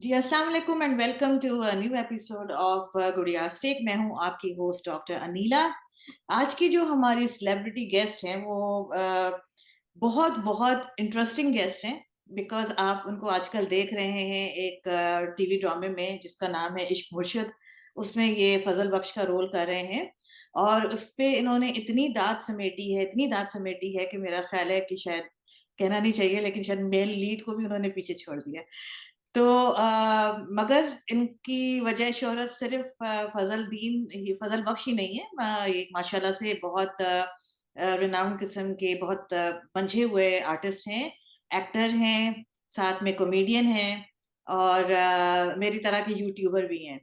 जी, अस्सलाम वालेकुम and welcome to a new episode of Gudiya's tech. मैं हूँ आपकी होस्ट डॉक्टर अनीला। आज की जो हमारी सेलिब्रिटी गेस्ट हैं वो बहुत इंटरेस्टिंग गेस्ट हैं बिकॉज़ आप उनको आजकल देख रहे हैं एक टीवी ड्रामे में जिसका नाम है इश्क मुर्शिद। उसमें ये फज़ल बख्श का रोल कर रहे हैं और उसपे इन्होंने इतनी दाद समेटी है कि मेरा ख़्याल है कि शायद कहना नहीं चाहिए लेकिन शायद मेल लीड को भी उन्होंने पीछे छोड़ दिया। तो मगर इनकी वजह शोहरत सिर्फ़ फ़ज़ल बख्श ही नहीं है। ये माशाल्लाह से बहुत रिनाउंड किस्म के बहुत मंझे हुए आर्टिस्ट हैं, एक्टर हैं, साथ में कॉमेडियन हैं और मेरी तरह के यूट्यूबर भी हैं।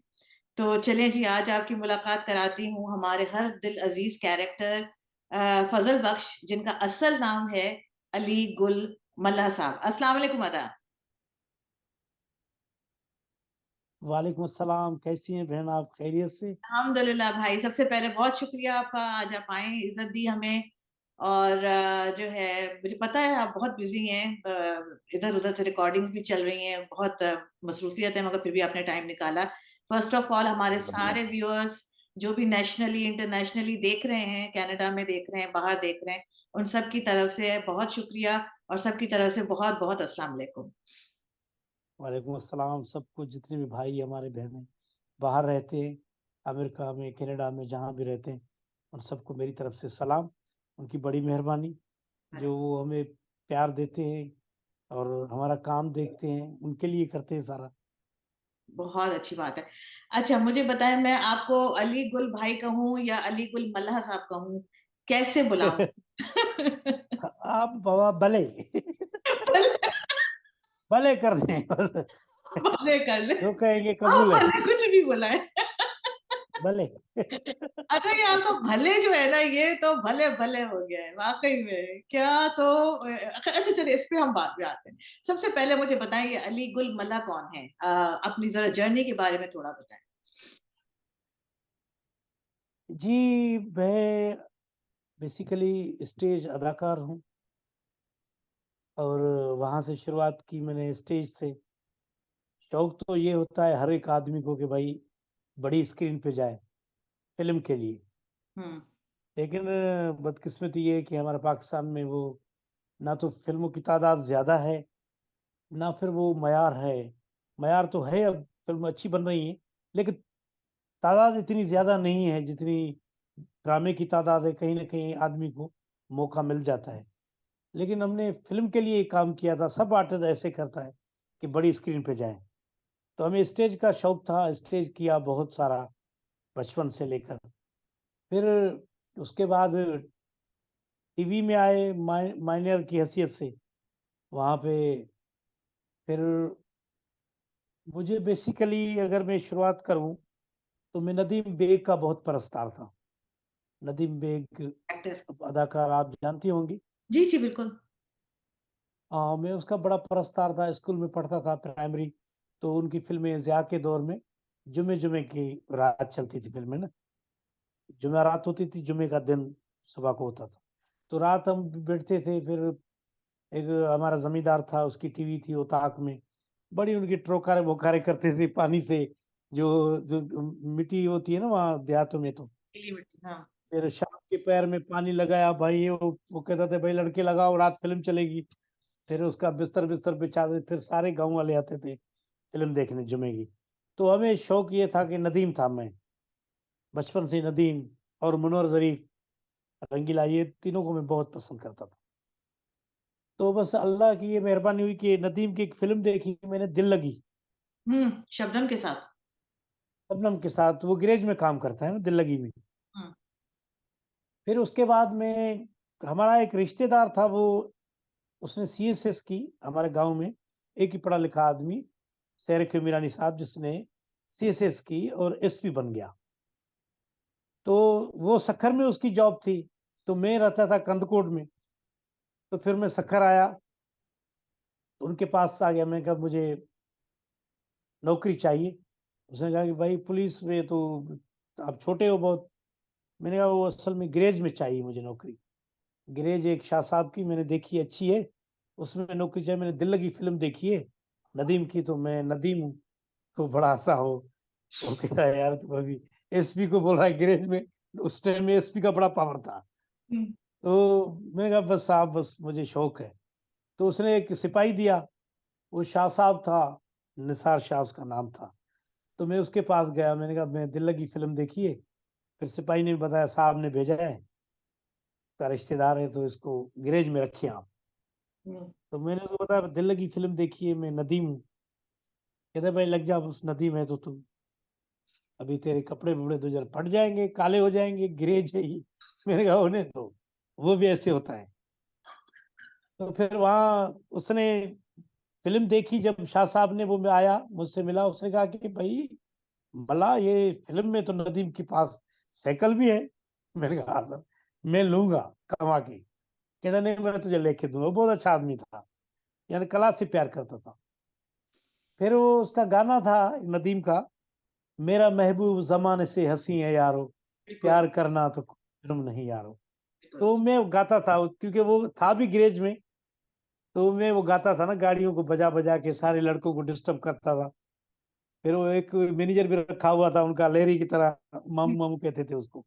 तो चलें जी, आज आपकी मुलाकात कराती हूँ हमारे हर दिल अज़ीज़ कैरेक्टर फ़ज़ल बख्श जिनका असल नाम है अली गुल मल्लाह साहब। अस्सलाम वालेकुम अदा। वालेकुम अस्सलाम, कैसी हैं बहन आप खैरियत से? अल्हम्दुलिल्लाह भाई, सबसे पहले बहुत शुक्रिया आपका, आज आप आए, इज़्ज़त दी हमें और जो है मुझे पता है आप बहुत बिज़ी हैं, इधर-उधर से रिकॉर्डिंग्स भी चल रही हैं, बहुत मसरूफ़ियत है मगर फिर भी आपने टाइम निकाला। फ़र्स्ट ऑफ ऑल हमारे बढ़िया। सारे व्यूअर्स जो भी नेशनली, इंटरनेशनली देख रहे हैं, कनाडा में देख रहे हैं, बाहर देख रहे हैं, उन सब की तरफ से बहुत शुक्रिया और सबकी तरफ से बहुत-बहुत अस्सलाम वालेकुम। वालेकुम अस्सलाम सबको जितने भी भाई हमारे बहनें बाहर रहते हैं, अमेरिका में, कनाडा में जहाँ भी रहते हैं, उन सबको मेरी तरफ से सलाम। उनकी बड़ी मेहरबानी जो वो हमें प्यार देते हैं और हमारा काम देखते हैं, उनके लिए करते हैं सारा। बहुत अच्छी बात है। अच्छा मुझे बताएँ मैं आपको अली गुल भाई कहूँ या अली गुल मल्लाह साहब कहूँ? कैसे बुलाऊँ? आप बाबा भले भले कर दें बस भले कर ले। जो कहेंगे आप कबूल है, भले कुछ भी बुलाएँ। भले। अच्छा ये आपका भले जो है ना ये तो भले-भले हो गया है, वाक़ई में। क्या तो अच्छा चलिए इस पे हम बाद में आते हैं। सबसे पहले मुझे बताएँ ये अली गुल मल्लाह कौन है? अपनी ज़रा जर्नी के बारे में थोड़ा बताएँ। जी, मैं बेसिकली स्टेज अदाकार हूँ। और वहाँ से शुरुआत की मैंने स्टेज से। शौक तो ये होता है हर एक आदमी को कि भाई बड़ी स्क्रीन पे जाए फ़िल्म के लिए। हुँ, लेकिन बदकिस्मती ये है कि हमारे पाकिस्तान में वो ना तो फ़िल्मों की तादाद ज़्यादा है, ना फिर वो मयार है। मयार तो है अब फ़िल्म अच्छी बन रही हैं, लेकिन तादाद इतनी ज़्यादा नहीं है जितनी ड्रामे की तादाद है, कहीं न कहीं आदमी को मौका मिल जाता है। लेकिन हमने फ़िल्म के लिए काम किया था, सब आर्टिस्ट ऐसे करता है कि बड़ी स्क्रीन पे जाएँ। तो हमें स्टेज का शौक था, स्टेज किया बहुत सारा बचपन से लेकर। फिर उसके बाद टीवी में आए माइनर की हैसियत से, वहाँ पे फिर मुझे बेसिकली अगर मैं शुरुआत करूँ, तो मैं नदीम बेग का बहुत परस्तार था। नदीम बेग एक्टर। अदाकार आप जानती होंगी। जी, जी, बिल्कुल। मैं उसका बड़ा परस्तार था, स्कूल में पढ़ता था प्राइमरी, तो उनकी फ़िल्में ज़िया के दौर में जुमे-जुमे की रात चलती थी फ़िल्में ना। जुमेरात होती थी, जुमे का दिन सुबह को होता था। तो रात हम बैठते थे, फिर एक हमारा ज़मींदार था, उसकी टीवी थी उताक में, बड़ी उनकी ट्रोकारे-वोकारे करते थे पानी से, जो मिट्टी होती है ना वहाँ देहातों में तो। पीली मिर्ची, हाँ। फिर शाम के पैर में पानी लगाया भाई, वो कहता था, "भाई लड़के लगाओ, रात फ़िल्म चलेगी।" फिर उसका बिस्तर-विस्तर बिछा दे, फिर सारे गाँव वाले आते थे फ़िल्म देखने जुमे की। तो हमें शौक ये था कि नदीम था मैं, बचपन से ही नदीम और मुनव्वर ज़रीफ़, रंगीला ये तीनों को मैं बहुत पसंद करता था। तो बस अल्लाह की ये मेहरबानी हुई कि नदीम की एक फ़िल्म देखी मैंने दिल लगी, शबनम के साथ। शबनम के साथ, वो गैरेज में काम करता है ना दिल लगी में। हुँ, फिर उसके बाद में हमारा एक रिश्तेदार था, वो उसने सीएसएस की हमारे गाँव में, एक ही पढ़ा लिखा आदमी, शेर मीरानी साहब जिसने सीएसएस की और एसपी बन गया। तो वो सक्खर में उसकी जॉब थी, तो मैं रहता था कंदकोट में, तो फिर मैं सक्खर आया, तो उनके पास आ गया, मैंने कहा मुझे नौकरी चाहिए। उसने कहा कि भाई पुलिस में तो आप छोटे हो बहुत। मैंने कहा वो असल में गैरेज में चाहिए मुझे नौकरी। गैरेज एक शाह साहब की मैंने देखी अच्छी है, उसमें नौकरी चाहिए। मैंने दिल लगी फ़िल्म देखी है, नदीम की, तो मैं नदीम हूँ। तो बड़ा हँसा वो। वो कह रहा है यार तुम अभी एसपी को बोल रहा है अंग्रेज में, उस टाइम में एसपी का बड़ा पावर था। हुँ, तो मैंने कहा बस साहब बस मुझे शौक है। तो उसने एक सिपाही दिया, वो शाह साहब था, निसार शाह उसका नाम था। तो मैं उसके पास गया, मैंने कहा मैं दिल लगी फ़िल्म देखी है। फिर सिपाही ने बताया साहब ने भेजा है, इसका रिश्तेदार है तो इसको गैरेज में रखिए आप। हुँ, तो मैंने उसको बताया दिल लगी फ़िल्म देखी है, मैं नदीम हूँ। कहता है भाई लग जा उस नदी में तो तू, अभी तेरे कपड़े-वपड़े तो जरा फट जाएँगे, काले हो जाएँगे, गैरेज है ये। मैंने कहा होने दो, वो भी ऐसे होता है। तो फिर वहाँ उसने फ़िल्म देखी, जब शाह साहब ने वो में आया, मुझसे मिला, उसने कहा कि भई भला ये फ़िल्म में तो नदीम के पास साइकिल भी है। मैंने कहा हाँ सर, मैं लूँगा कमा के। कहता नहीं मैं तुझे लेके दूँगा, वो बहुत अच्छा आदमी था, यानी कला से प्यार करता था। फिर वो उसका गाना था नदीम का, मेरा महबूब ज़माने से हँसी है यारो, बिल्कुल, प्यार करना तो जुर्म नहीं यारो। बिल्कुल। तो मैं गाता था क्योंकि वो था भी गैरेज में, तो मैं वो गाता था ना गाड़ियों को बजा-बजा के सारे लड़कों को डिस्टर्ब करता था। फिर वो एक मैनेजर भी रखा हुआ था उनका लहरी की तरह, हुँ, मामू-मामू कहते थे उसको।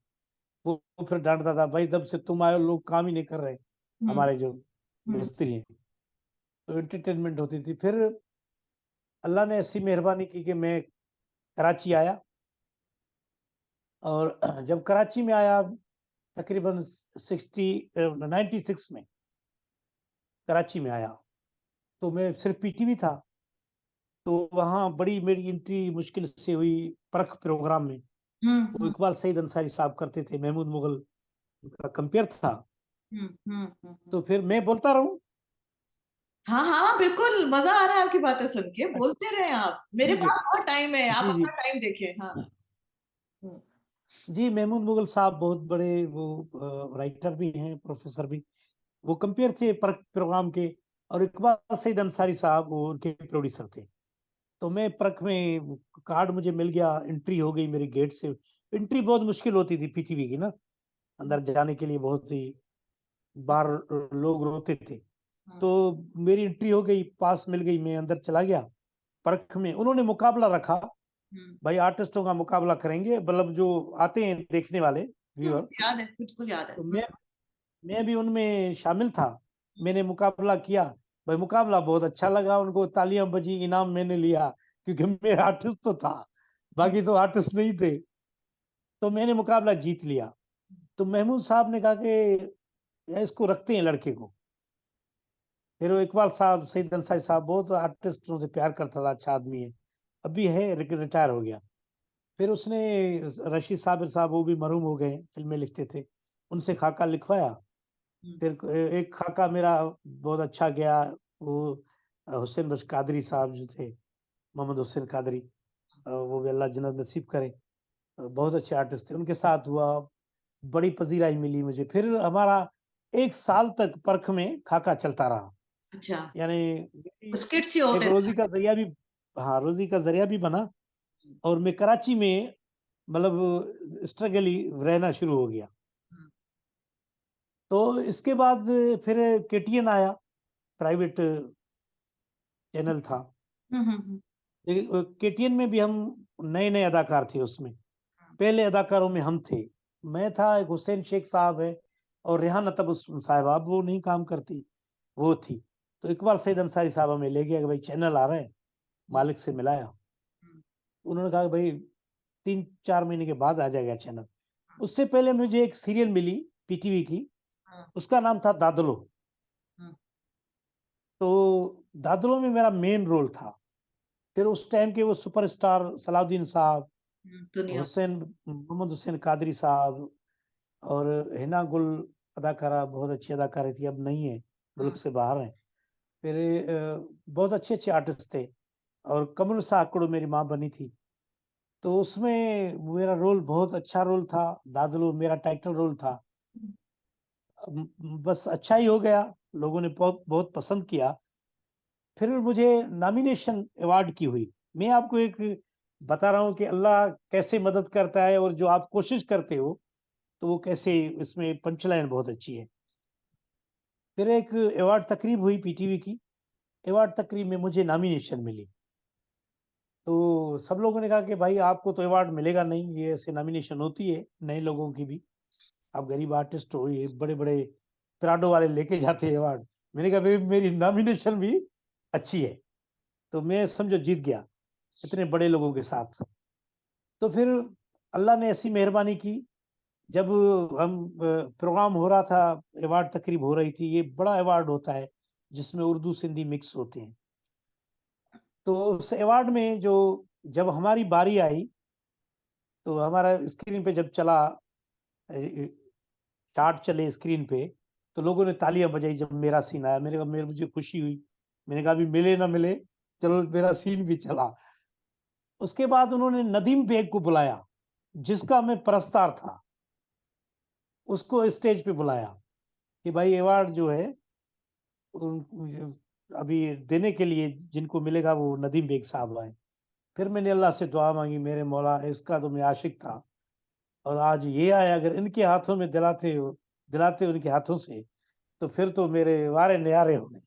वो फिर डाँटता था, भाई जब से तुम आए हो लोग काम ही नहीं कर रहे, हुँ, हमारे जो हुँ, मिस्त्री हैं। तो एंटरटेनमेंट होती थी। फिर अल्लाह ने ऐसी मेहरबानी की कि मैं कराची आया, और जब कराची में आया तकरीबन 96 में कराची में आया, तो मैं सिर्फ पीटीवी था। तो वहाँ बड़ी मेरी एंट्री मुश्किल से हुई परख प्रोग्राम में। हुँ, वो हुँ, इकबाल सईद अंसारी साहब करते थे, महमूद मुग़ल उनका कंपेयर था। हुँ, हुँ, हुँ, हुँ। तो फिर मैं बोलता रहूँ। हाँ, हाँ, बिल्कुल मज़ा आ रहा है आपकी बातें सुन के, बोलते रहें आप। मेरे जी, जी। पास बहुत टाइम है, आप जी, जी। अपना टाइम देखिए। हाँ, हुँ, जी, महमूद मुग़ल साहब बहुत बड़े वो राइटर भी हैं, प्रोफ़ेसर भी। वो कंपेयर थे परख प्रोग्राम के, और इकबाल सईद अंसारी साहब वो उनके प्रोड्यूसर थे। तो मैं परख में कार्ड मुझे मिल गया, एंट्री हो गई मेरी गेट से। एंट्री बहुत मुश्किल होती थी पीटीवी की ना, हुँ, अंदर जाने के लिए बहुत ही बार लोग रोते थे। हुँ, तो मेरी एंट्री हो गई, पास मिल गई, मैं अंदर चला गया। परख में उन्होंने मुकाबला रखा, हुँ, भाई आर्टिस्टों का मुकाबला करेंगे, मतलब जो आते हैं देखने वाले हुँ, व्यूअर। याद है, बिल्कुल याद है। तो हुँ, मैं भी उनमें शामिल था। मैंने मुकाबला किया, भाई मुकाबला बहुत अच्छा लगा उनको, तालियाँ बजी, इनाम मैंने लिया, क्योंकि मैं आर्टिस्ट तो था, हुँ, बाकी तो आर्टिस्ट नहीं थे। तो मैंने मुकाबला जीत लिया। तो महमूद साहब ने कहा कि या इसको रखते हैं लड़के को। फिर वो इकबाल साहब, सईद अंसारी साहब बहुत आर्टिस्टों से प्यार करता था, अच्छा आदमी है। अभी है लेकिन रिटायर हो गया। फिर उसने रशीद साबिर साहब वो भी मरहूम हो गए, फ़िल्में लिखते थे। उनसे खाका लिखवाया। हुँ, फिर एक खाका मेरा बहुत अच्छा गया, वो हुसैन बख्श कादरी साहब जो थे, मोहम्मद हुसैन कादरी, वो भी अल्लाह जन्नत नसीब करे। बहुत अच्छे आर्टिस्ट थे, उनके साथ हुआ, बड़ी पज़ीराई मिली मुझे। फिर हमारा 1 साल तक परख में खाका चलता रहा। अच्छा, यानी मेरी स्किट्स ही एक होते थे। रोज़ी का ज़रिया भी, हाँ, रोज़ी का ज़रिया भी बना, हुँ, और मैं कराची में मतलब स्ट्रगल ही रहना शुरू हो गया। हुँ, तो इसके बाद फिर केटीएन आया, प्राइवेट चैनल था। हुँ, हुँ, हुँ, लेकिन केटीएन में भी हम नए-नए अदाकार थे उसमें। हुँ, पहले अदाकारों में हम थे। मैं था, एक हुसैन शेख साहब है, और रेहान अतब साहिबा, अब वो नहीं काम करती, वो थी। तो इकबाल सईद अंसारी साहब हमें ले गया कि भाई चैनल आ रहे हैं, हुँ, मालिक से मिलाया। हुँ, उन्होंने कहा कि भाई 3-4 महीने के बाद आ जाएगा चैनल। हुँ, उससे पहले मुझे एक सीरियल मिली पीटीवी की, हाँ, उसका नाम था दादलो। हुँ, तो दादलो में मेरा मेन रोल था। फिर उस टाइम के वो सुपरस्टार सलाउद्दीन साहब, हुँ, दुनिया हुसैन मोहम्मद हुसैन कादरी साहब, और हिना गुल अदाकारा, बहुत अच्छी अदाकारा थी, अब नहीं है, मुल्क हुँ, से बाहर हैं। फिर बहुत अच्छे-अच्छे आर्टिस्ट थे, और कमर साकड़ू मेरी माँ बनी थी। तो उसमें मेरा रोल बहुत अच्छा रोल था, दादलो मेरा टाइटल रोल था। हुँ, बस अच्छा ही हो गया, लोगों ने बहुत बहुत पसंद किया। फिर मुझे नॉमिनेशन अवार्ड की हुई। मैं आपको एक बता रहा हूँ कि अल्लाह कैसे मदद करता है, और जो आप कोशिश करते हो, तो वो कैसे, इसमें पंच लाइन बहुत अच्छी है। फिर एक अवार्ड तकरीब हुई पीटीवी की, अवार्ड तकरीब में मुझे नॉमिनेशन मिली। तो सब लोगों ने कहा कि भाई आपको तो अवार्ड मिलेगा नहीं, ये ऐसे नॉमिनेशन होती है नए लोगों की भी। आप गरीब आर्टिस्ट हो, ये बड़े-बड़े प्राडो वाले लेके जाते हैं अवार्ड। मैंने कहा भई मेरी नॉमिनेशन भी अच्छी है, तो मैं समझो जीत गया, इतने बड़े लोगों के साथ। तो फिर अल्लाह ने ऐसी मेहरबानी की, जब प्रोग्राम हो रहा था, अवार्ड तकरीब हो रही थी, ये बड़ा अवार्ड होता है, जिसमें उर्दू, सिंधी मिक्स होते हैं। तो उस अवार्ड में जब हमारी बारी आई, तो हमारा स्क्रीन पे जब चला, चार्ट चले स्क्रीन पे, तो लोगों ने तालियां बजाई जब मेरा सीन आया। मुझे खुशी हुई। मैंने कहा अभी मिले ना मिले, चलो मेरा सीन भी चला। उसके बाद उन्होंने नदीम बेग को बुलाया, जिसका मैं परस्तार था। उसको स्टेज पे बुलाया कि भाई अवार्ड जो है अभी देने के लिए जिनको मिलेगा वो नदीम बेग साहब आए। फिर मैंने अल्लाह से दुआ मांगी, मेरे मौला इसका तो मैं आशिक था, और आज ये आया, अगर इनके हाथों में दिलाते उनके हाथों से, तो फिर तो मेरे वारे न्यारे हो गए।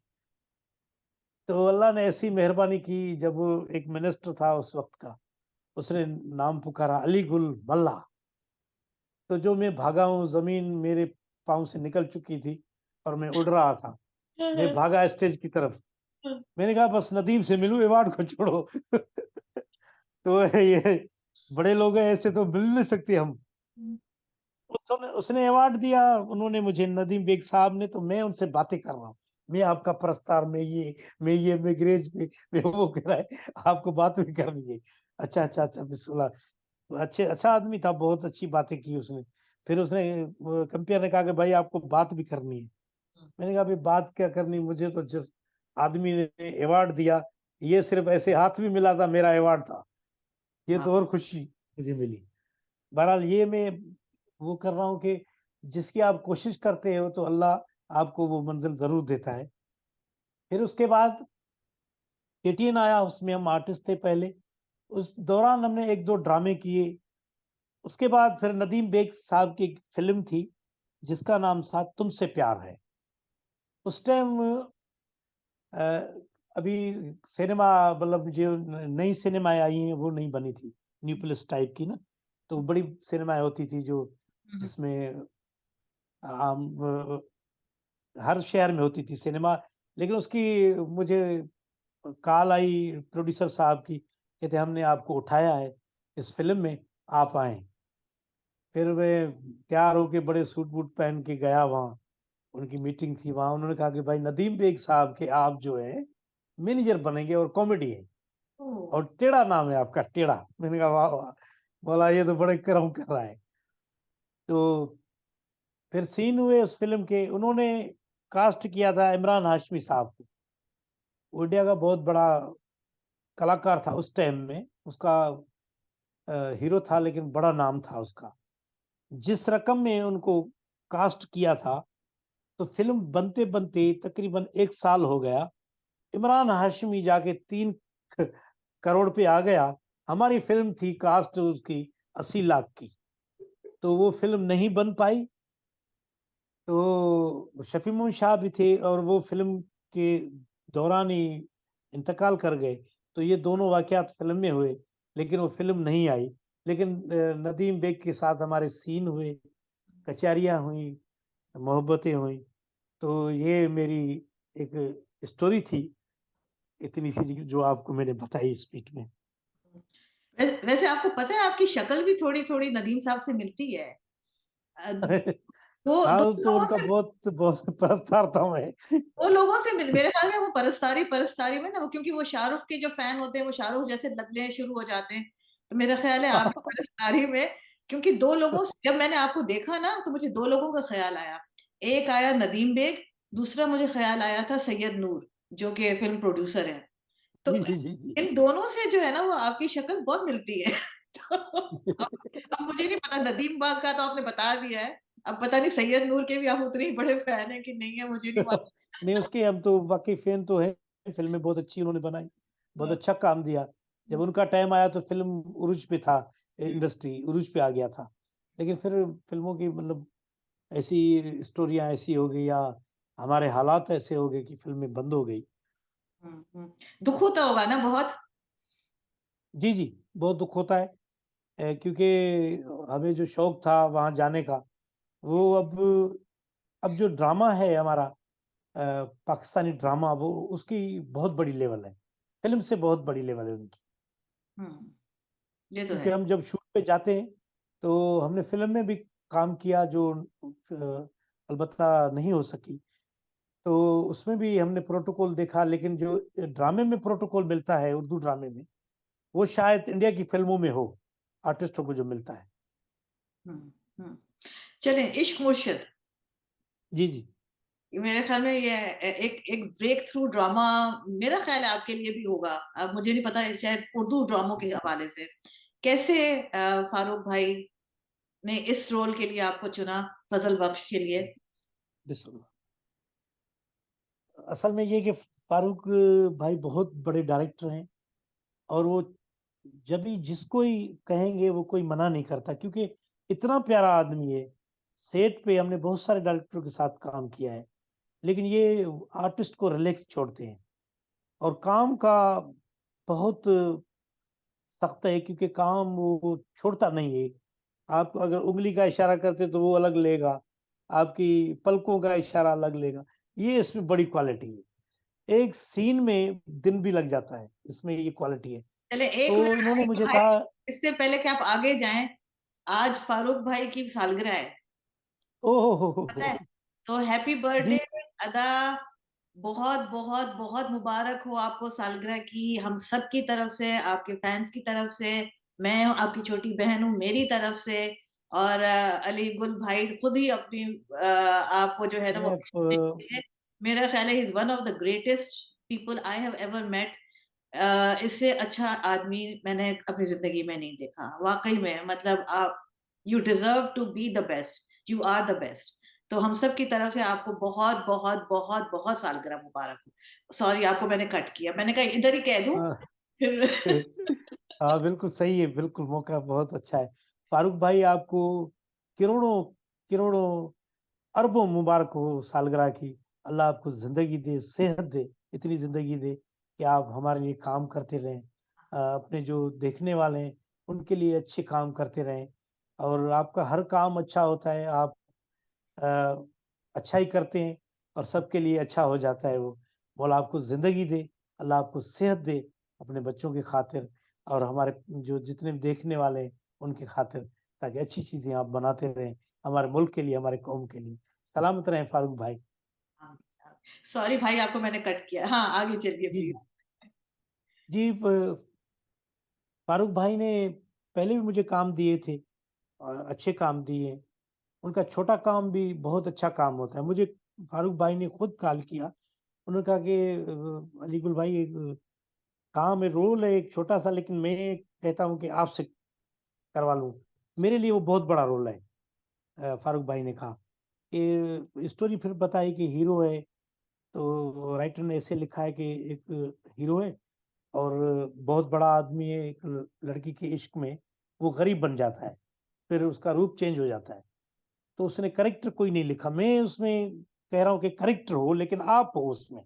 तो अल्लाह ने ऐसी मेहरबानी की, जब वो एक मिनिस्टर था उस वक्त का, उसने नाम पुकारा अली गुल मल्ला। तो जो मैं भागा हूँ, जमीन मेरे पाँव से निकल चुकी थी और मैं उड़ रहा था। मैं भागा स्टेज की तरफ। मैंने कहा बस नदीम से मिलूं, अवार्ड को छोड़ो। तो ये बड़े लोग हैं, ऐसे तो मिल नहीं सकते हम। उसने उसने अवार्ड दिया, उन्होंने मुझे, नदीम बेग साहब ने, तो मैं उनसे बातें कर रहा हूँ। मैं आपका प्रस्ताव, मैं ग्रेज पे, मैं वो कह रहा है, आपको बात भी करनी है। अच्छा, अच्छा, अच्छा, बिस्मिल्लाह। अच्छा आदमी था, बहुत अच्छी बातें की उसने। फिर उसने कंपेयर ने कहा कि भाई आपको बात भी करनी है। मैंने कहा, अभी बात क्या करनी, मुझे तो जिस आदमी ने अवार्ड दिया, ये सिर्फ ऐसे हाथ भी मिला था, मेरा अवार्ड था। ये हाँ, तो और खुशी मुझे मिली। बहरहाल ये मैं वो कर रहा हूँ कि जिसकी आप कोशिश करते हो, तो अल्लाह आपको वो मंजिल ज़रूर देता है। फिर उसके बाद केटीएन आया, उसमें हम आर्टिस्ट थे पहले। उस दौरान हमने 1-2 ड्रामे किए। उसके बाद फिर नदीम बेग साहब की एक फ़िल्म थी, जिसका नाम था तुमसे प्यार है। उस टाइम अ, अभी सिनेमा, मतलब जो नई सिनेमाएँ आई हैं, वो नहीं बनी थी, न्यूप्लिस टाइप की ना। तो बड़ी सिनेमाएँ होती थी जो, जिसमें आम हर शहर में होती थी सिनेमा। लेकिन उसकी मुझे कॉल आई प्रोड्यूसर साहब की, कहते हमने आपको उठाया है इस फ़िल्म में, आप आएँ। फिर मैं तैयार होके बड़े सूट-वूट पहन के गया वहाँ, उनकी मीटिंग थी वहाँ। उन्होंने कहा कि भाई नदीम बेग साहब के आप जो हैं मैनेजर बनेंगे, और कॉमेडी है, ओह! और टेढ़ा नाम है आपका, टेढ़ा। मैंने कहा वाह, वाह! बोला ये तो बड़े कर्म कर रहा है। तो फिर सीन हुए उस फ़िल्म के, उन्होंने कास्ट किया था इमरान हाशमी साहब को। वो इंडिया का बहुत बड़ा कलाकार था उस टाइम में, उसका हीरो था, लेकिन बड़ा नाम था उसका। जिस रकम में उनको कास्ट किया था, तो फ़िल्म बनते-बनते तकरीबन 1 साल हो गया। इमरान हाशमी जाके 3 क करोड़ पे आ गया। हमारी फ़िल्म थी कास्ट उसकी 80 लाख की, तो वो फ़िल्म नहीं बन पाई। तो शफ़ी मोहन शाह भी थे, और वो फ़िल्म के दौरान ही इंतकाल कर गए। तो ये दोनों वाक़यात फ़िल्म में हुए, लेकिन वो फ़िल्म नहीं आई। लेकिन नदीम बेग के साथ हमारे सीन हुए, कचहरियाँ हुईं, मोहब्बतें हुईं। तो ये मेरी एक स्टोरी थी, इतनी सी जो आपको मैंने बताई स्पीच में। वैसे आपको पता है आपकी शक्ल भी थोड़ी-थोड़ी नदीम साहब से मिलती है। वो 2 हाँ, तो लोगों उनका से बहुत बहुत परस्तार था मैं। 2 लोगों से मिल मेरे ख्याल में वो परस्तारी में ना वो क्योंकि वो शाहरुख के जो फैन होते हैं, वो शाहरुख जैसे लगने शुरू हो जाते हैं। तो मेरा ख्याल है आप भी परस्तारी में क्योंकि 2 लोगों से जब मैंने आपको देखा ना तो मुझे 2 लोगों का ख़्याल आया। एक आया नदीम बेग, दूसरा मुझे ख़्याल आया था सैयद नूर, जो कि फ़िल्म प्रोड्यूसर हैं। तो जी, जी, जी, जी। इन दोनों से जो है ना वो आपकी शक्ल बहुत मिलती है। तो अब मुझे नहीं पता नदीम बाग का तो आपने बता दिया है। अब पता नहीं सैयद नूर के भी आप उतने ही बड़े फ़ैन हैं कि नहीं है मुझे नहीं नहीं, मालूम। उसके हम तो वाक़ई फ़ैन तो हैं, फ़िल्में बहुत अच्छी उन्होंने बनाई, बहुत हाँ, अच्छा काम दिया। जब उनका टाइम आया तो फ़िल्म उरूज पे था, इंडस्ट्री उरूज पे आ गया था। लेकिन फिर फ़िल्मों की, मतलब ऐसी स्टोरियाँ ऐसी हो गई, या हमारे हालात ऐसे हो गए कि फ़िल्में बंद हो गई। हुँ, हुँ। दुःख होता होगा ना बहुत? जी, जी, बहुत दुःख होता है क्योंकि हमें जो शौक था वहाँ जाने का, वो अब जो ड्रामा है हमारा पाकिस्तानी ड्रामा वो उसकी बहुत बड़ी लेवल है। फ़िल्म से बहुत बड़ी लेवल है उनकी। हुँ, ये तो क्योंकि है। हम जब शूट पे जाते हैं, तो हमने फ़िल्म में भी काम किया जो अलबत्ता नहीं हो सकी। तो उसमें भी हमने प्रोटोकॉल देखा लेकिन जो ड्रामे में प्रोटोकॉल मिलता है, उर्दू ड्रामे में, वो शायद इंडिया की फ़िल्मों में हो, आर्टिस्टों को जो मिलता है। हुँ, हुँ। चलें इश्क मुर्शिद जी, जी। मेरे ख़्याल में ये एक एक ब्रेक थ्रू ड्रामा मेरा ख़्याल है आपके लिए भी होगा। अब मुझे नहीं पता है शायद उर्दू ड्रामों के हवाले से। कैसे फ़ारूक भाई ने इस रोल के लिए आपको चुना फ़ज़ल बख्श के लिए? बिस्मिल्लाह। असल में ये है कि फ़ारूक भाई बहुत बड़े डायरेक्टर हैं और वो जब भी जिसको ही कहेंगे वो कोई मना नहीं करता क्योंकि इतना प्यारा आदमी है। सेट पे हमने बहुत सारे डायरेक्टरों के साथ काम किया है, लेकिन ये आर्टिस्ट को रिलैक्स छोड़ते हैं और काम का बहुत सख्त है क्योंकि काम वो छोड़ता नहीं है। आप अगर उँगली का इशारा करते तो वो अलग लेगा, आपकी पलकों का इशारा अलग लेगा। ये इसमें बड़ी क्वालिटी है। एक सीन में दिन भी लग जाता है, इसमें ये क्वालिटी है। चलिए 1 तो मिनट इन्होंने 1 मुझे भाई कहा इससे पहले कि आप आगे जाएँ, आज फ़ारूक भाई की सालगिरह है। ओह हो, पता है? हो! तो हैप्पी बर्थडे जी, अदा बहुत मुबारक हो आपको सालगिरह की हम सब की तरफ से, आपके फैन्स की तरफ से, मैं आपकी छोटी बहन हूँ मेरी तरफ से और अली गुल भाई खुद ही अपनी आपको जो है ना वो मैं प मेरा ख्याल है he is one of the greatest people I have ever met इससे अच्छा आदमी मैंने अपनी ज़िंदगी में नहीं देखा। वाक़ई में मतलब आप you deserve to be the best, you are the best. तो हम सब की तरफ से आपको बहुत सालगिरह मुबारक हो। सॉरी आपको मैंने कट किया। मैंने कहा इधर ही कह दूँ हाँ, फिर हाँ, बिल्कुल सही है, बिल्कुल मौका बहुत अच्छा है। फारूक भाई आपको करोड़ों करोड़ों, अरबों मुबारक हो सालगिरह की। अल्लाह आपको ज़िंदगी दे, सेहत दे, इतनी ज़िंदगी दे कि आप हमारे लिए काम करते रहें। अपने जो देखने वाले हैं, उनके लिए अच्छे काम करते रहें और आपका हर काम अच्छा होता है। आप अ, अच्छा ही करते हैं और सबके लिए अच्छा हो जाता है वो। मौला आपको ज़िंदगी दे, अल्लाह आपको सेहत दे अपने बच्चों की खातिर और हमारे जो जितने भी देखने वाले हैं, उनकी खातिर ताकि अच्छी चीज़ें आप बनाते रहें, हमारे मुल्क के लिए, हमारे कौम के लिए। सलामत रहें फारूक भाई। सॉरी भाई आपको मैंने कट किया। हाँ, आगे चलिए जी, प्लीज़। जी। जी, फ फारूक भाई ने पहले भी मुझे काम दिए थे अच्छे काम दिए। उनका छोटा काम भी बहुत अच्छा काम होता है। मुझे फारूक भाई ने खुद कॉल किया। उन्होंने कहा कि अलीकुल भाई एक काम है, रोल है एक छोटा-सा लेकिन मैं कहता हूँ कि आपसे करवा लूँ। मेरे लिए वो बहुत बड़ा रोल है फारूक भाई ने कहा कि स्टोरी फिर बताई कि हीरो है, तो राइटर ने ऐसे लिखा है कि एक हीरो है और बहुत बड़ा आदमी है, एक लड़की के इश्क में वो गरीब बन जाता है, फिर उसका रूप चेंज हो जाता है। तो उसने कैरेक्टर कोई नहीं लिखा, मैं उसमें कह रहा हूँ कि कैरेक्टर हो लेकिन आप हो उसमें।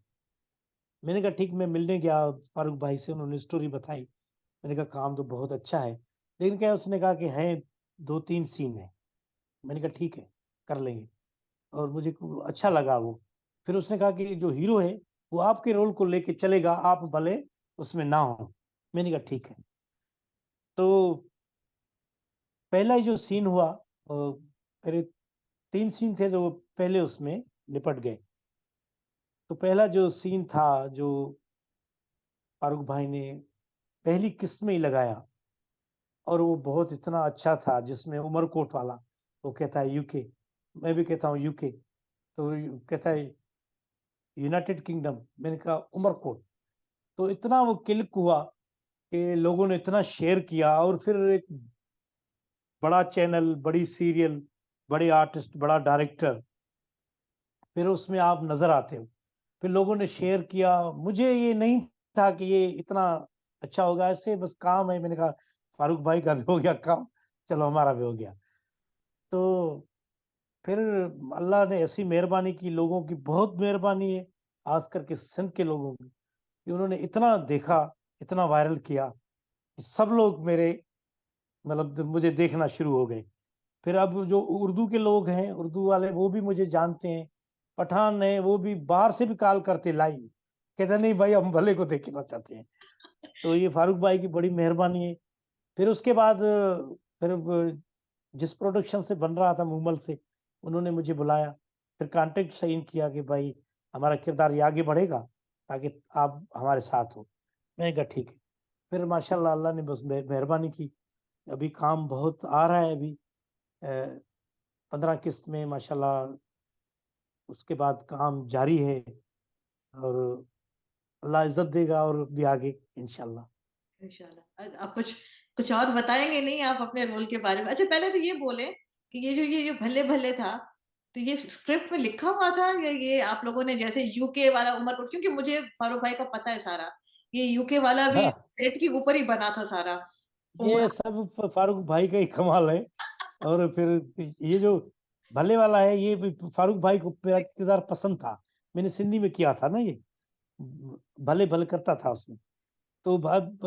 मैंने कहा ठीक मैं मिलने गया फारूक भाई से, उन्होंने स्टोरी बताई। मैंने कहा काम तो बहुत अच्छा है, लेकिन क्या है उसने कहा कि हैं 2-3 सीन हैं। मैंने कहा ठीक है, कर लेंगे और मुझे को अच्छा लगा वो। फिर उसने कहा कि जो हीरो है, वो आपके रोल को लेके चलेगा, आप भले उसमें ना हो। मैंने कहा ठीक है। तो पहला जो सीन हुआ मेरे 3 सीन थे जो पहले उसमें निपट गए। तो पहला जो सीन था जो फारूक भाई ने पहली किस्त में ही लगाया और वो बहुत इतना अच्छा था जिसमें उमरकोट वाला, वो कहता है यूके, मैं भी कहता हूँ यूके, तो कहता है यूनाइटेड किंगडम, मैंने कहा उमरकोट। तो इतना वो क्लिक हुआ कि लोगों ने इतना शेयर किया और फिर एक बड़ा चैनल, बड़ी सीरियल, बड़े आर्टिस्ट, बड़ा डायरेक्टर, फिर उसमें आप नज़र आते हो। फिर लोगों ने शेयर किया, मुझे ये नहीं था कि ये इतना अच्छा होगा, ऐसे बस काम है। मैंने कहा फारूक भाई का भी हो गया काम, चलो हमारा भी हो गया। तो फिर अल्लाह ने ऐसी मेहरबानी की, लोगों की बहुत मेहरबानी है, ख़ास करके सिंध के लोगों की, कि उन्होंने इतना देखा, इतना वायरल किया सब लोग मेरे मतलब मुझे देखना शुरू हो गए। फिर अब जो उर्दू के लोग हैं, उर्दू वाले वो भी मुझे जानते हैं। पठान है वो भी बाहर से भी कॉल करते लाइव, कहते नहीं भाई हम भले को देखना चाहते हैं। तो ये फारूक भाई की बड़ी मेहरबानी है। फिर उसके बाद फिर जिस प्रोडक्शन से बन रहा था मूमल से, उन्होंने मुझे बुलाया, फिर कॉन्टेक्ट साइन किया कि भाई हमारा किरदार ये आगे बढ़ेगा ताकि आप हमारे साथ हो। मैंने कहा ठीक है। फिर माशाल्लाह अल्लाह ने बस मेहरबानी की। अभी काम बहुत आ रहा है। अभी 15 किस्त में माशाल्लाह, उसके बाद काम जारी है और अल्लाह इज्जत देगा और भी आगे इंशाल्लाह। इंशाल्लाह। आप कुछ कुछ और बताएँगे नहीं आप अपने रोल के बारे में? अच्छा पहले तो ये बोलें कि ये जो भल्ले-भल्ले था, तो ये स्क्रिप्ट में लिखा हुआ था या ये आप लोगों ने जैसे यूके वाला उमरकोट, क्योंकि मुझे फारूक भाई का पता है सारा, ये यूके वाला भी हाँ, सेट के ऊपर ही बना था सारा। ये उमर सब फारूक भाई का ही कमाल है। और फिर ये जो भल्ले वाला है, ये भी फारूक भाई को मेरा किरदार पसंद था। मैंने सिंधी में किया था ना ये, भले भले करता था उसमें। तो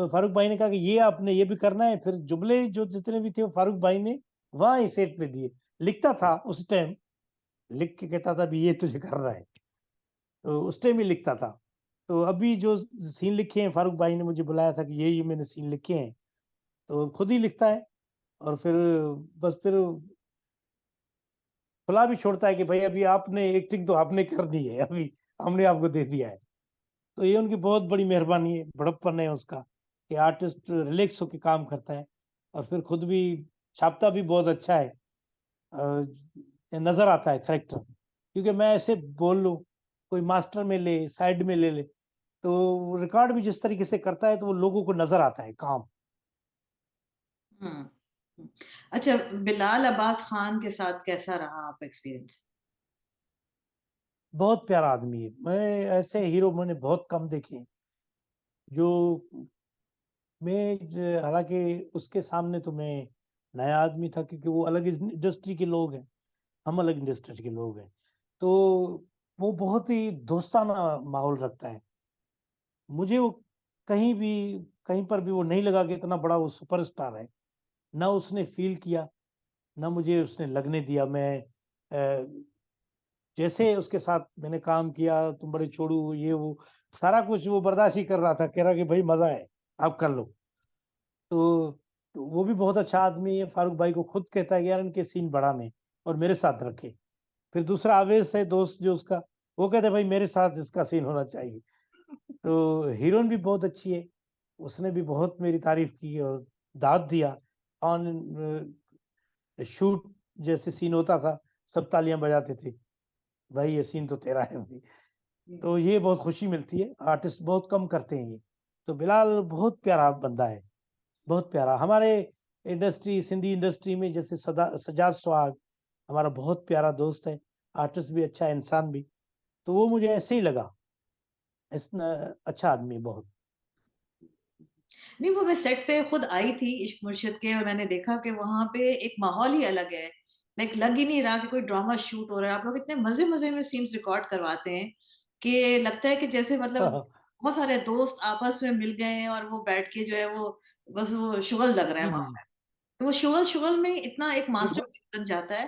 फारूक भाई ने कहा कि ये आपने ये भी करना है। फिर जुमले जो जितने भी थे वो फारूक भाई ने वहाँ ही सेट पे दिए। लिखता था उस टाइम, लिख के कहता था भी ये तुझे करना है, तो उस टाइम ही लिखता था। तो अभी जो सीन लिखे हैं, फारूक भाई ने मुझे बुलाया था कि ये मैंने सीन लिखे हैं, तो खुद ही लिखता है। और फिर बस फिर खुला भी छोड़ता है कि भाई अभी आपने एक्टिंग तो आपने करनी है, अभी हमने आपको दे दिया है। तो ये उनकी बहुत बड़ी मेहरबानी है, बड़प्पन है उसका कि आर्टिस्ट रिलैक्स होके काम करता है और फिर खुद भी छापता भी बहुत अच्छा है। नजर आता है करेक्टर, क्योंकि मैं ऐसे बोल लूं, कोई मास्टर में ले साइड में ले ले, तो रिकॉर्ड भी जिस तरीके से करता है तो वो लोगों को नजर आता है काम। हुँ, हुँ। अच्छा, बिलाल अब्बास खान के साथ कैसा रहा आपका एक्सपीरियंस? बहुत प्यारा आदमी है। मैं ऐसे हीरो मैंने बहुत कम देखे हैं, जो हालांकि उसके सामने तो मैं नया आदमी था, क्योंकि वो अलग इंडस्ट्री के लोग हैं, हम अलग इंडस्ट्री के लोग हैं। तो वो बहुत ही दोस्ताना माहौल रखता है। मुझे वो कहीं भी कहीं पर भी वो नहीं लगा कि इतना बड़ा वो सुपरस्टार है। ना उसने फील किया, ना मुझे उसने लगने दिया। मैं जैसे उसके साथ मैंने काम किया, तुम बड़े छोड़ू ये वो सारा कुछ वो बर्दाश्त ही कर रहा था, कह रहा कि भाई मजा है, आप कर लो। तो वो भी बहुत अच्छा आदमी है। फारूक भाई को खुद कहता है कि यार इनके सीन बढ़ाने और मेरे साथ रखे। फिर दूसरा आवेश है दोस्त जो उसका, वो कहता है भाई मेरे साथ इसका सीन होना चाहिए। तो हीरोइन भी बहुत अच्छी है, उसने भी बहुत मेरी तारीफ की और दाद दिया। ऑन शूट जैसे सीन होता था, सब तालियां बजाते थे, भाई ये सीन तो तेरा है भाई। हुँ। तो ये बहुत खुशी मिलती है, आर्टिस्ट बहुत कम करते हैं ये। तो बिलाल बहुत प्यारा बंदा है, बहुत प्यारा। हमारे इंडस्ट्री सिंधी इंडस्ट्री में जैसे सजाद सुहाग हमारा बहुत प्यारा दोस्त है, आर्टिस्ट भी अच्छा है, इंसान भी। तो वो मुझे ऐसे ही लगा, इस अच्छा आदमी है बहुत। नहीं, वो मैं सेट पे खुद आई थी इश्क मुर्शिद के, और मैंने देखा कि वहाँ पे एक माहौल ही अलग है। लाइक लग ही नहीं रहा कि कोई ड्रामा शूट हो रहा है। आप लोग इतने मज़े-मज़े में सीन्स रिकॉर्ड करवाते हैं कि लगता है कि जैसे मतलब बहुत सारे दोस्त आपस में मिल गए हैं और वो बैठ के जो है वो बस वो शुगल लग रहा है जी वहाँ जी पे। तो वो शुगल-शुगल में इतना एक जी। मास्टरपीस बन जाता है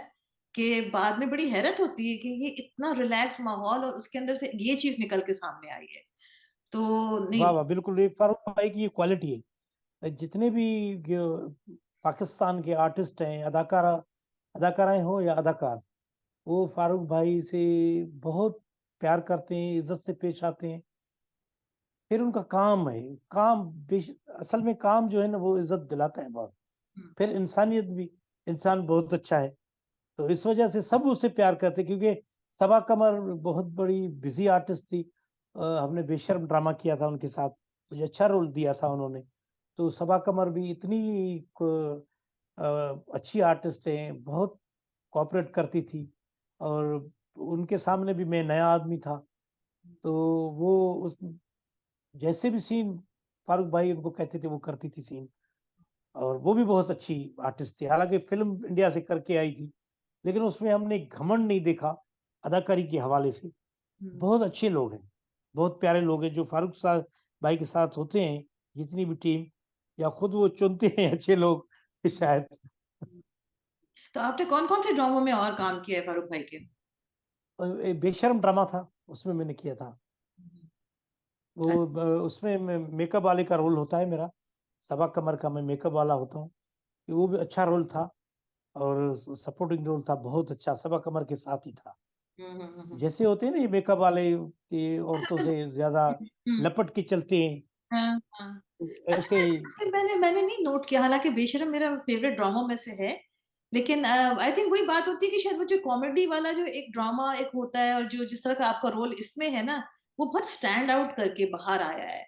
कि बाद में बड़ी हैरत होती है कि ये इतना रिलैक्स माहौल और उसके अंदर से ये चीज़ निकल के सामने आई है। तो नहीं। वाह वाह, बिल्कुल ये फारूक भाई की ये क्वालिटी है। जितने भी पाकिस्तान के आर्टिस्ट हैं, अदाकाराएं हो या अदाकार, वो फारूक भाई से बहुत प्यार करते हैं, इज्जत से पेश आते हैं। फिर उनका काम है, काम असल में काम जो है ना वो इज्जत दिलाता है बहुत। हुँ, फिर इंसानियत भी, इंसान बहुत अच्छा है। तो इस वजह से सब उससे प्यार करते, क्योंकि सबा कमर बहुत बड़ी बिजी आर्टिस्ट थी। हमने बेशर्म ड्रामा किया था उनके साथ, मुझे अच्छा रोल दिया था उन्होंने। तो सबा कमर भी इतनी अच्छी आर्टिस्ट हैं, बहुत कोऑपरेट करती थी। और उनके सामने भी मैं नया आदमी था। तो वो उस जैसे भी सीन फारूक भाई उनको कहते थे वो करती थी सीन। और वो भी बहुत अच्छी आर्टिस्ट थी, हालांकि फिल्म इंडिया से करके आई थी, लेकिन उसमें हमने घमंड नहीं देखा अदाकारी के हवाले से। हुँ। बहुत अच्छे लोग हैं, बहुत प्यारे लोग हैं जो फारूक साहब भाई के साथ होते हैं, जितनी भी टीम, या खुद वो चुनते हैं अच्छे लोग शायद। तो आपने कौन-कौन से ड्रामों में और काम किया है फारूक भाई के? बेशर्म ड्रामा था, उसमें मैंने किया था। वो ब उसमें मेकअप वाले का रोल होता है मेरा, सवा कमर का मैं मेकअप वाला होता हूँ। वो भी अच्छा रोल था और सपोर्टिंग रोल था, बहुत अच्छा, सवा कमर के साथ ही था। हुँ, हुँ, हुँ, हुँ। जैसे होते हैं ना ये मेकअप वाले कि औरतों से ज़्यादा हुँ, लपट के चलते हैं, हाँ, हाँ। अच्छा ऐसे ही। मैंने नहीं नोट किया, हालाँकि बेशर्म मेरा फ़ेवरेट ड्रामों में से है। लेकिन आई थिंक वही बात होती है कि शायद वो जो कॉमेडी वाला जो एक ड्रामा एक होता है और जो जिस तरह का आपका रोल इसमें है ना, वो बहुत स्टैंड आउट करके बाहर आया है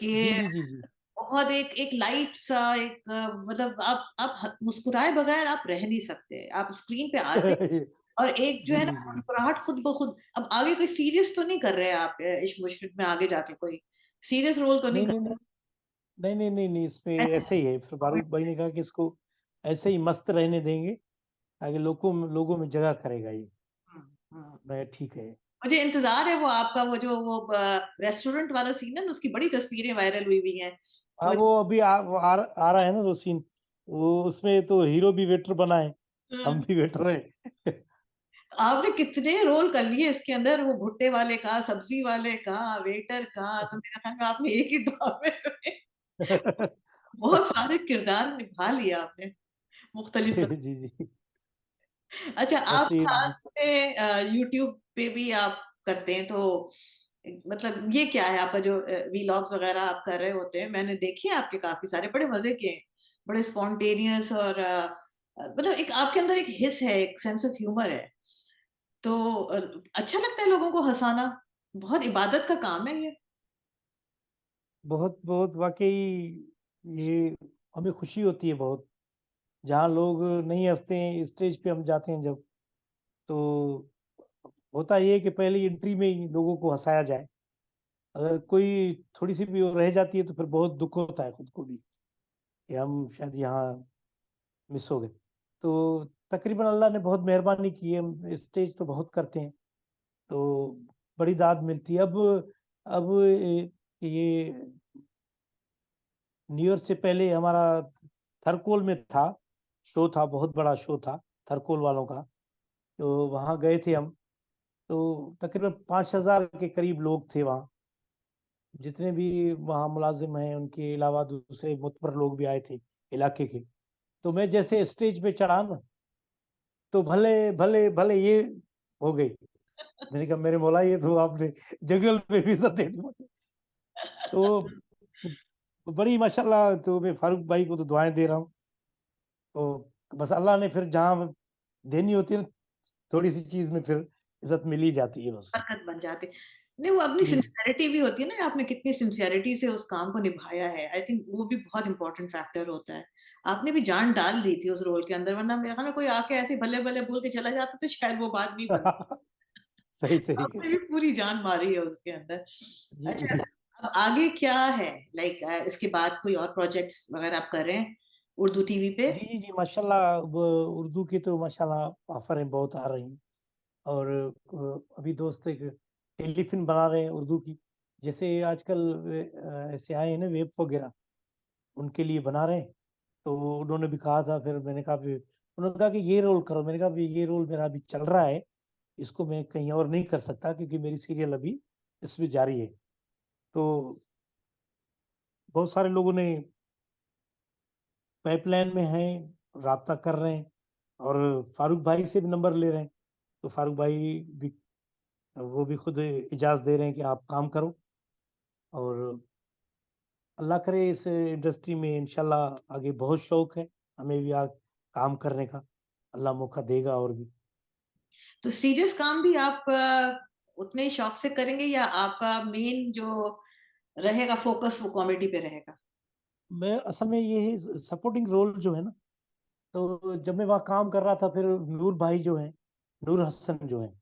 कि जी, जी, जी, जी। बहुत एक एक लाइट सा एक मतलब आप मुस्कुराए बगैर आप रह नहीं सकते। आप स्क्रीन पे आते और एक जो जी, है ना जी, जी। मुस्कुराहट खुद ब खुद अब आगे कोई सीरियस तो नहीं कर रहे हैं आप इश्क मुश्किल में आगे जाके कोई सीरियस रोल तो नहीं नहीं, कर नहीं, नहीं। नहीं, नहीं, नहीं, नहीं, इसमें रहे ऐसे ही है। फिर फारूक भाई ने कहा कि इसको ऐसे ही मस्त रहने देंगे, ताकि लोगों में जगह करेगा ये। हुँ, हुँ। मैं ठीक है। मुझे इंतज़ार है वो आपका वो जो वो रेस्टोरेंट वाला सीन है ना उसकी बड़ी तस्वीरें वायरल हुई हुई हैं। हाँ, वो वो अभी आ रहा है ना वो सीन, वो उसमें तो हीरो भी वेटर बना है, हम हुँ। भी वेटर हैं। आपने कितने रोल कर लिए इसके अंदर वो भुट्टे वाले का, सब्ज़ी वाले का, वेटर का, तो मेरा ख़्याल में आपने एक ही ड्रामे में बहुत सारे किरदार निभा लिए आपने मुख्तलिफ तरह। जी, जी। अच्छा आप बस ये साथ में यूट्यूब पे भी आप करते हैं तो मतलब ये क्या है आपका जो व्लॉग्स वग़ैरह आप कर रहे होते हैं, मैंने देखे हैं आपके काफ़ी सारे बड़े मज़े के हैं, बड़े स्पॉन्टेनियस और मतलब एक आपके अंदर एक हिस है, एक सेंस ऑफ ह्यूमर है। तो अच्छा लगता है लोगों को हँसाना, बहुत इबादत का काम है ये। बहुत बहुत वाक़ई ये हमें खुशी होती है बहुत, जहाँ लोग नहीं हँसते हैं, स्टेज पे हम जाते हैं जब, तो होता ये है कि पहली एंट्री में ही लोगों को हँसाया जाए। अगर कोई थोड़ी-सी भी वो रह जाती है तो फिर बहुत दुःख होता है खुद को भी, कि हम शायद यहाँ मिस हो गए। तो तकरीबन अल्लाह ने बहुत मेहरबानी की है, हम स्टेज तो बहुत करते हैं, तो बड़ी दाद मिलती है। अब ये न्यू ईयर से पहले हमारा थरकोल में था, शो था, बहुत बड़ा शो था, थरकोल वालों का, तो वहाँ गए थे हम, तो तकरीबन 5000 के करीब लोग थे वहाँ। जितने भी वहाँ मुलाज़िम हैं, उनके अलावा दूसरे मुतबर लोग भी आए थे इलाके के। तो मैं जैसे स्टेज पे चढ़ा ना, तो भले, भले, भले ये हो गई। मैंने कहा मेरे मौला ये तो आपने जंगल में भी इज़्ज़त दे दी मुझे। तो बड़ी माशाअल्लाह, तो मैं फारूक भाई को तो दुआएँ दे रहा हूँ। तो बस अल्लाह ने फिर जहाँ देनी होती है ना, थोड़ी-सी चीज़ में फिर इज़्ज़त मिल ही जाती है बस। बरकत बन जाते। नहीं वो अपनी जी। सिंसियरिटी भी होती है ना, आपने कितनी सिंसियरिटी से उस काम को निभाया है। आई थिंक वो भी बहुत इम्पोर्टेंट फैक्टर होता है। आपने भी जान डाल दी थी उस रोल के अंदर, वरना मेरे ख़्याल में कोई आके ऐसे भले-भले बोल के चला जाता तो शायद वो बात नहीं बन सही, सही आपने है। भी पूरी जान मारी है उसके अंदर। अच्छा, जी। अब आगे क्या है? लाइक इसके बाद कोई और प्रोजेक्ट्स वग़ैरह आप कर रहे हैं उर्दू टीवी पे? जी, जी, जी, माशाअल्लाह अब उर्दू की तो माशाअल्लाह ऑफ़रें बहुत आ रही हैं और अभी दोस्त एक टेलीफ़िल्म बना रहे हैं उर्दू की। जैसे आजकल ऐसे आए हैं ना वेब वगैरह, उनके लिए बना रहे हैं। तो उन्होंने भी कहा था, फिर मैंने कहा फिर उन्होंने कहा कि ये रोल करो। मैंने कहा अभी ये रोल मेरा अभी चल रहा है, इसको मैं कहीं और नहीं कर सकता क्योंकि मेरी सीरियल अभी इसमें जारी है। तो बहुत सारे लोगों ने पाइपलाइन में हैं, राब्ता कर रहे हैं और फारूक भाई से भी नंबर ले रहे हैं। तो फारूक भाई भी वो भी खुद इजाज़त दे रहे हैं कि आप काम करो और अल्लाह करे इस इंडस्ट्री में इंशाल्लाह आगे बहुत शौक है, हमें भी काम करने का, अल्लाह मौका देगा और भी। तो सीरियस काम भी आप उतने ही शौक से करेंगे या आपका मेन जो रहेगा फ़ोकस वो कॉमेडी पे रहेगा? मैं असल में ये है सपोर्टिंग रोल जो है ना, तो जब मैं वहाँ काम कर रहा था फिर नूर भाई जो हैं, नूर हसन जो हैं,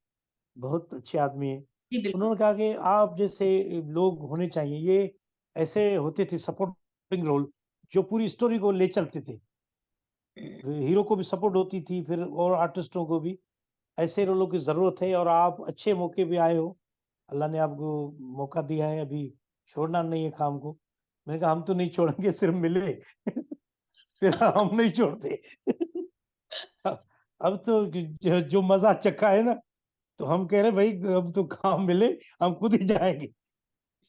बहुत अच्छे आदमी हैं। जी, बिल्कुल। उन्होंने कहा कि आप जैसे लोग होने चाहिए, ये ऐसे होते थे सपोर्टिंग रोल जो पूरी स्टोरी को ले चलते थे। हीरो को भी सपोर्ट होती थी, फिर और आर्टिस्टों को भी। ऐसे रोलों की ज़रूरत है और आप अच्छे मौके पे आए हो। अल्लाह ने आपको मौका दिया है, अभी छोड़ना नहीं है काम को। मैंने कहा हम तो नहीं छोड़ेंगे, सिर्फ मिले। फिर हम नहीं छोड़ते। अब तो जो मजा चखा है ना, तो हम कह रहे भाई अब तो काम मिले, हम खुद ही जाएंगे।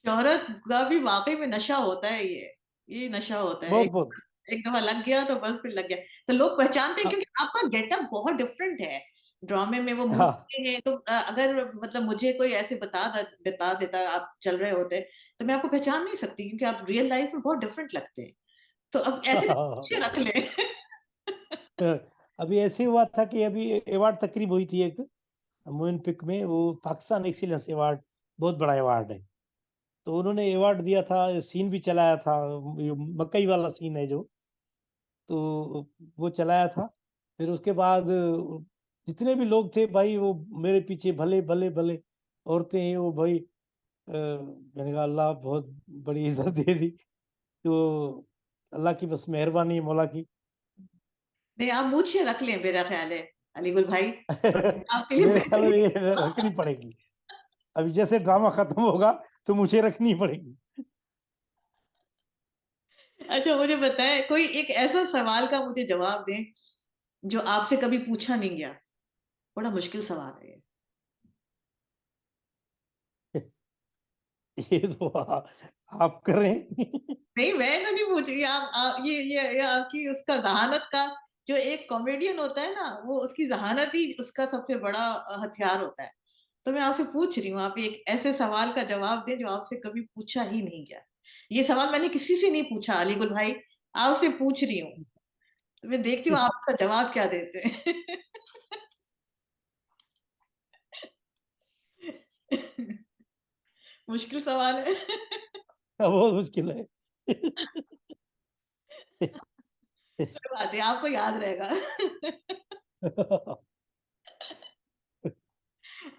शोहरत का भी वाक़ई में नशा होता है ये नशा होता है। बहुत एक बहुत। एक दफ़ा लग गया तो बस फिर लग गया। तो लोग पहचानते हैं हाँ क्योंकि आपका गेटअप बहुत डिफरेंट है। ड्रामे में वो मूवी हाँ। में है तो अगर मतलब मुझे कोई ऐसे बता देता आप चल रहे होते, तो मैं आपको पहचान नहीं सकती क्योंकि आप रियल लाइफ़ में बहुत डिफरेंट लगते हैं। तो अब ऐसे हाँ। पीछे रख लें। अभी ऐसे हुआ था कि अभी अवार्ड तकरीब हुई थी एक मोइनपिक में, वो पाकिस्तान एक्सीलेंस अवार्ड, बहुत बड़ा अवार्ड है। तो उन्होंने अवार्ड दिया था, सीन भी चलाया था, ये मकई वाला सीन है जो, तो वो चलाया था। फिर उसके बाद जितने भी लोग थे भाई, वो मेरे पीछे भले भले भले औरतें हैं वो भाई, मैंने कहा अल्लाह बहुत बड़ी इज्जत दे दी। तो अल्लाह की बस मेहरबानी है, मौला की। नहीं, आप मूंछें रख लें मेरा ख़्याल है, अलीगुल भाई, आपके लिए मेरे ख्याल में बेहतरीन ये रखनी पड़ेगी। अभी जैसे ड्रामा खत्म होगा तो मुझे रखनी पड़ेगी। अच्छा मुझे बताएँ कोई एक ऐसा सवाल का मुझे जवाब दें, जो आपसे कभी पूछा नहीं गया? बड़ा मुश्किल सवाल है ये। ये तो आप कर रहे हैं। नहीं, मैं तो नहीं पूछ रही आप ये आपकी उसका ज़हानत का जो एक कॉमेडियन होता है ना, वो उसकी ज़हानत ही उसका सबसे बड़ा हथियार होता है। तो मैं आपसे पूछ रही हूँ, आप एक ऐसे सवाल का जवाब दें जो आपसे कभी पूछा ही नहीं गया। ये सवाल मैंने किसी से नहीं पूछा अलीगुल भाई, आपसे पूछ रही हूँ। तो मैं देखती हूँ आप उसका जवाब क्या देते हैं। मुश्किल सवाल है। बहुत मुश्किल है। कोई बात नहीं, आपको याद रहेगा।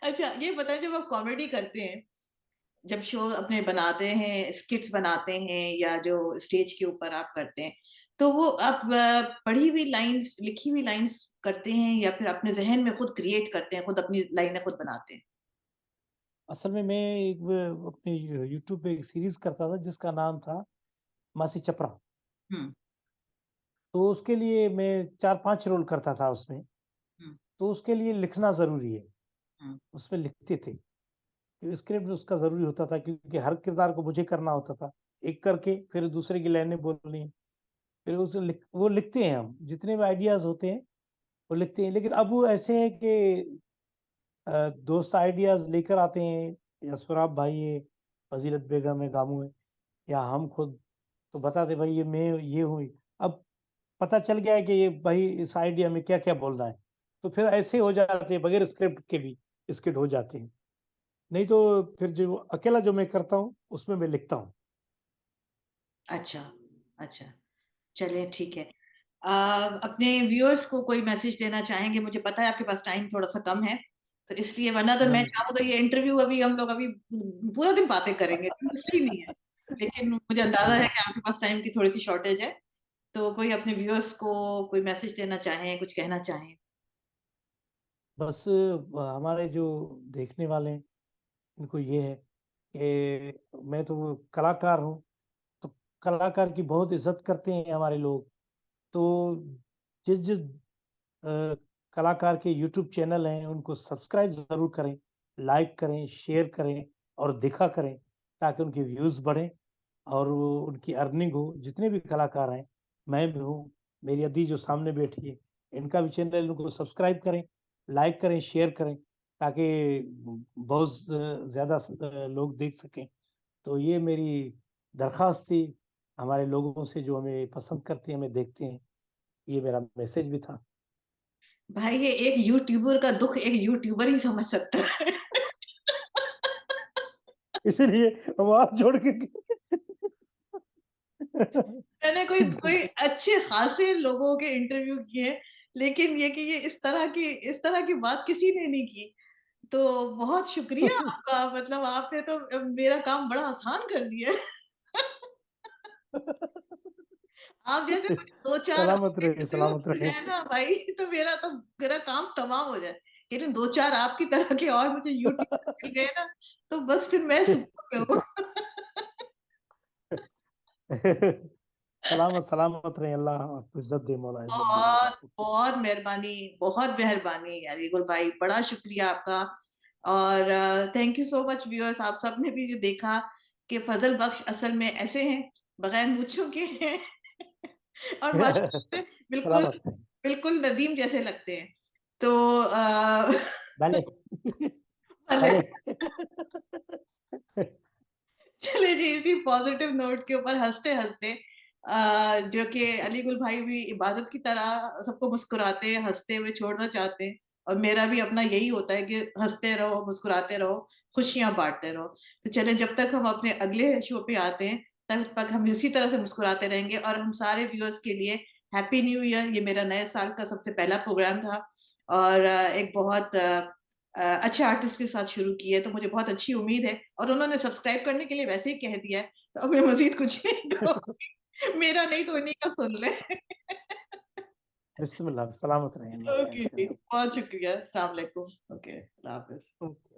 अच्छा, ये बताइए जब आप कॉमेडी करते हैं, जब शो अपने बनाते हैं, स्किट्स बनाते हैं या जो स्टेज के ऊपर आप करते हैं, तो वो आप पढ़ी हुई लाइन्स, लिखी हुई लाइन्स करते हैं या फिर अपने ज़हन में खुद क्रिएट करते हैं, खुद अपनी लाइनें खुद बनाते हैं? असल में मैं एक अपने यूट्यूब पे एक सीरीज करता था जिसका नाम था मासी चपरा। हुँ, तो उसके लिए मैं 4-5 रोल करता था उसमें। हुँ, तो उसके लिए लिखना ज़रूरी है। हुँ। उसमें लिखते थे। तो स्क्रिप्ट उसका ज़रूरी होता था क्योंकि हर किरदार को मुझे करना होता था। एक करके फिर दूसरे की लाइनें बोलनी, फिर उसे वो लिखते हैं हम। जितने भी आइडियाज़ होते हैं, वो लिखते हैं। लेकिन अब वो ऐसे है कि दोस्त आइडियाज़ लेकर आते हैं, या सुराब भाई है, फ़ज़ीलत बेगम है, गामू है, या हम खुद, तो बताते भाई ये मैं ये हूँ। अब पता चल गया है कि ये भाई इस आइडिया में क्या-क्या बोलना है। तो फिर ऐसे हो जाते हैं, बगैर स्क्रिप्ट के भी स्किट हो जाते हैं। नहीं तो फिर जो अकेला जो मैं करता हूँ, उसमें मैं लिखता हूँ। अच्छा, अच्छा। चलिए ठीक है। अपने व्यूअर्स को कोई मैसेज देना चाहेंगे? मुझे पता है आपके पास टाइम थोड़ा-सा कम है, तो इसलिए वरना तो मैं नहीं, चाहूँ तो ये इंटरव्यू अभी हम लोग अभी पूरा दिन बातें करेंगे, कोई मसला ही नहीं है। लेकिन मुझे अंदाज़ा है कि आपके पास टाइम की थोड़ी-सी शॉर्टेज है, तो कोई अपने व्यूअर्स को कोई मैसेज देना चाहें, कुछ कहना चाहें? बस हमारे जो देखने वाले हैं, उनको ये है कि मैं तो वो कलाकार हूँ, तो कलाकार की बहुत इज़्ज़त करते हैं हमारे लोग। तो जिस-जिस कलाकार के यूट्यूब चैनल हैं, उनको सब्सक्राइब ज़रूर करें, लाइक करें, शेयर करें और देखा करें, ताकि उनके व्यूज़ बढ़ें और वो उनकी अर्निंग हो। जितने भी कलाकार हैं, मैं भी हूँ, मेरी अदी जो सामने बैठी है, इनका भी चैनल उनको सब्सक्राइब करें, लाइक करें, शेयर करें, ताकि बहुत ज़्यादा लोग देख सकें। तो ये मेरी दरख्वास्त थी हमारे लोगों से जो हमें पसंद करते हैं, हमें देखते हैं। ये मेरा मैसेज भी था। भाई ये एक यूट्यूबर का दुःख एक यूट्यूबर ही समझ सकता है। इसीलिए हम हाथ जोड़ के मैंने कोई कोई अच्छे खासे लोगों के इंटरव्यू किए, लेकिन ये कि ये इस तरह की बात किसी ने नहीं की। तो बहुत शुक्रिया आपका मतलब आपने तो मेरा काम बड़ा आसान कर दिया। आप जैसे कोई 2-4 सलामत आपके रहे, इंटरव्यू सलामत मिल रहे। जाए ना भाई तो मेरा काम तमाम हो जाए। लेकिन 2-4 आपकी तरह के और मुझे यूट्यूब मिल गए ना, तो बस फिर मैं सुकून में हूँ। सलामत सलामत रहें, अल्लाह आपको इज़्ज़त दे, मौला इज़्ज़त दे मौला बहुत, आपको। बहुत मेहरबानी अलीगुल भाई, बड़ा शुक्रिया आपका। और thank you so much viewers, आप सबने भी जो देखा कि फज़ल बख्श असल में ऐसे हैं, बगैर मूंछों के हैं और माशाल्लाह से बिल्कुल, सलामत रहें। बिल्कुल नदीम जैसे लगते हैं। तो भले, भले भले। चलिए जी, इसी पॉजिटिव नोट के ऊपर हँसते-हँसते जो कि अली गुल भाई भी इबादत की तरह सबको मुस्कुराते, हँसते हुए छोड़ना चाहते हैं और मेरा भी अपना यही होता है कि हँसते रहो, मुस्कुराते रहो, खुशियाँ बाँटते रहो। तो चलें, जब तक हम अपने अगले शो पे आते हैं, तब तक हम इसी तरह से मुस्कुराते रहेंगे और हम सारे व्यूअर्स के लिए हैप्पी न्यू ईयर। ये मेरा नए साल का सबसे पहला प्रोग्राम था और एक बहुत अच्छे आर्टिस्ट के साथ शुरू की है, तो मुझे बहुत अच्छी उम्मीद है और उन्होंने सब्सक्राइब करने के लिए वैसे ही कह दिया है, तो अब मैं मज़ीद कुछ नहीं कहूँगी। मेरा नहीं तो इन्हीं का सुन लें। बिस्मिल्लाह, सलामत रहें, अल्लाह खैर ओके जी, करे आप। बहुत शुक्रिया। अस्सलाम वालेकुम। ओके, अल्लाह हाफ़िज़। ओके।